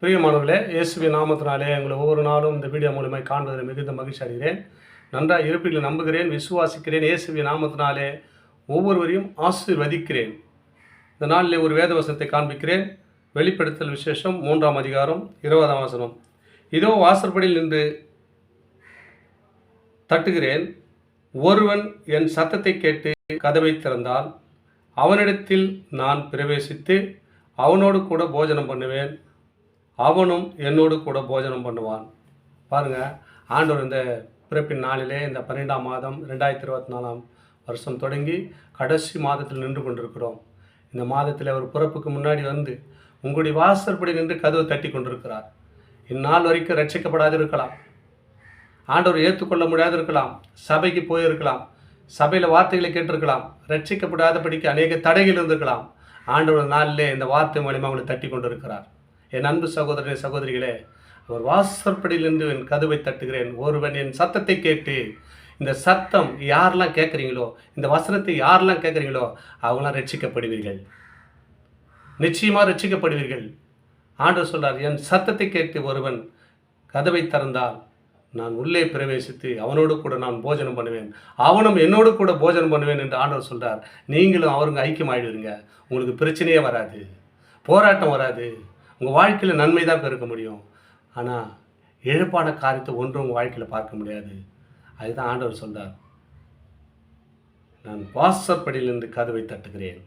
பிரியமானவர்களே, இயேசுவின் நாமத்தினாலே உங்களை ஒவ்வொரு நாளும் இந்த வீடியோ மூலமாக காண்பதில் மிகுந்த மகிழ்ச்சி அடைகிறேன். நன்றாக இருப்பீர்கள் நம்புகிறேன், விசுவாசிக்கிறேன். இயேசுவின் நாமத்தினாலே ஒவ்வொருவரையும் ஆசீர்வதிக்கிறேன். இந்த நாளிலே ஒரு வேத வசனத்தை காண்பிக்கிறேன். வெளிப்படுத்தல் விசேஷம் 3ஆம் அதிகாரம் 20ஆம் வசனம். இதோ வாசற்படியில் நின்று தட்டுகிறேன். ஒருவன் என் சத்தத்தை கேட்டு கதவை திறந்தால் அவனிடத்தில் நான் பிரவேசித்து அவனோடு கூட போஜனம் பண்ணுவேன், அவனும் என்னோடு கூட போஜனம் பண்ணுவான். பாருங்கள், ஆண்டவர் இந்த பிறப்பின் நாளிலே இந்த 12ஆம் மாதம் 2024ஆம் வருஷம் தொடங்கி கடைசி மாதத்தில் நின்று கொண்டிருக்கிறோம். இந்த மாதத்தில் அவர் பிறப்புக்கு முன்னாடி வந்து உங்களுடைய வாசற்படி நின்று கதவு தட்டி கொண்டிருக்கிறார். இந்நாள் வரைக்கும் ரட்சிக்கப்படாது இருக்கலாம், ஆண்டவர் ஏற்றுக்கொள்ள முடியாது இருக்கலாம், சபைக்கு போயிருக்கலாம், சபையில் வார்த்தைகளை கேட்டிருக்கலாம், ரட்சிக்கப்படாதபடிக்கு அநேக தடைகள் இருந்திருக்கலாம். ஆண்டவர் நாளிலே இந்த வார்த்தை மூலமாக அவங்களை தட்டி கொண்டிருக்கிறார். என் அன்பு சகோதரனே, சகோதரிகளே, அவர் வாசற்படியிலிருந்து என் கதவை தட்டுகிறேன். ஒருவன் என் சத்தத்தை கேட்டு, இந்த சத்தம் யாரெல்லாம் கேட்குறீங்களோ, இந்த வசனத்தை யாரெல்லாம் கேட்குறீங்களோ அவங்களாம் ரட்சிக்கப்படுவீர்கள், நிச்சயமாக ரட்சிக்கப்படுவீர்கள். ஆண்டவர் சொல்றார், என் சத்தத்தை கேட்டு ஒருவன் கதவை திறந்தால் நான் உள்ளே பிரவேசித்து அவனோடு கூட நான் போஜனம் பண்ணுவேன், அவனும் என்னோடு கூட போஜனம் பண்ணுவேன் என்று ஆண்டவர் சொல்றார். நீங்களும் அவருங்க ஐக்கியமாயிடுவீங்க. உங்களுக்கு பிரச்சனையே வராது, போராட்டம் வராது, உங்கள் வாழ்க்கையில் நன்மை தான் பெருக்க முடியும். ஆனால் இழப்பான காரியத்தை ஒன்றும் உங்கள் வாழ்க்கையில் பார்க்க முடியாது. அதுதான் ஆண்டவர் சொல்றார், நான் வாசற்படியிலிருந்து கதவை தட்டுகிறேன்.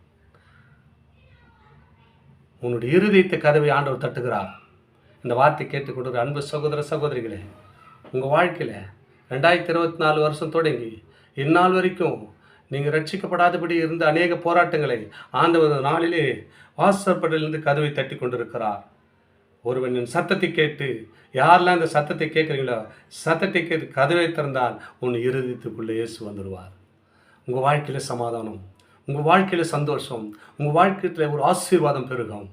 உன்னுடைய இருதயத்தை கதவை ஆண்டவர் தட்டுகிறார். இந்த வார்த்தை கேட்டுக்கொண்டு அன்பு சகோதர சகோதரிகளே, உங்கள் வாழ்க்கையில் 2024 வருஷம் தொடங்கி இந்நாள் வரைக்கும் நீங்கள் ரட்சிக்கப்படாதபடி இருந்த அநேக போராட்டங்களை ஆண்டவர் நாளிலே வாசற்படியிலிருந்து கதவை தட்டி கொண்டிருக்கிறார். ஒருவன் என் சத்தத்தை கேட்டு, யாரெல்லாம் இந்த சத்தத்தை கேட்குறீங்களோ, சத்தத்தை கேட்டு கதவை திறந்தால் உன் இருதயத்துக்குள்ளே இயேசு வந்துடுவார். உங்கள் வாழ்க்கையில் சமாதானம், உங்கள் வாழ்க்கையில் சந்தோஷம், உங்கள் வாழ்க்கையில் ஒரு ஆசீர்வாதம் பெருகும்.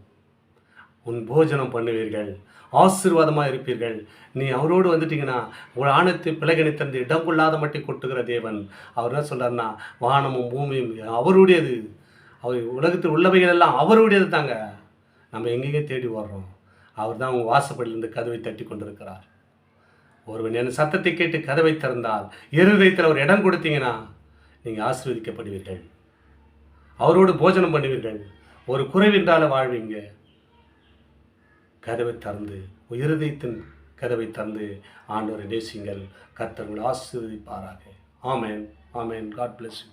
உன் போஜனம் பண்ணுவீர்கள், ஆசீர்வாதமாக இருப்பீர்கள். நீ அவரோடு வந்துட்டீங்கன்னா உங்கள் ஆணத்தை பிளகனை தந்து இடம் கொள்ளாத மட்டும் கொட்டுகிற தேவன். அவர் என்ன சொல்கிறாருன்னா, வானமும் பூமியும் அவருடையது, அவர் உலகத்தில் உள்ளவைகள் எல்லாம் அவருடையது தாங்க. நம்ம எங்கெங்கே தேடி வர்றோம், அவர் தான் உங்கள் வாசப்படியிலிருந்து கதவை தட்டி கொண்டிருக்கிறார். ஒருவன் என் சத்தத்தை கேட்டு கதவை திறந்தால் இருதயத்தில் ஒரு இடம் கொடுத்தீங்கன்னா நீங்கள் ஆசீர்வதிக்கப்படுவீர்கள், அவரோடு போஜனம் பண்ணுவீர்கள், ஒரு குறைவின்றால வாழ்வீங்க. கதவை திறந்து, இருதயத்தின் கதவை திறந்து ஆண்டவரை நேசிங்கள். கர்த்தர் உங்களை ஆசீர்வதிப்பாராக. ஆமென், ஆமென். God bless you.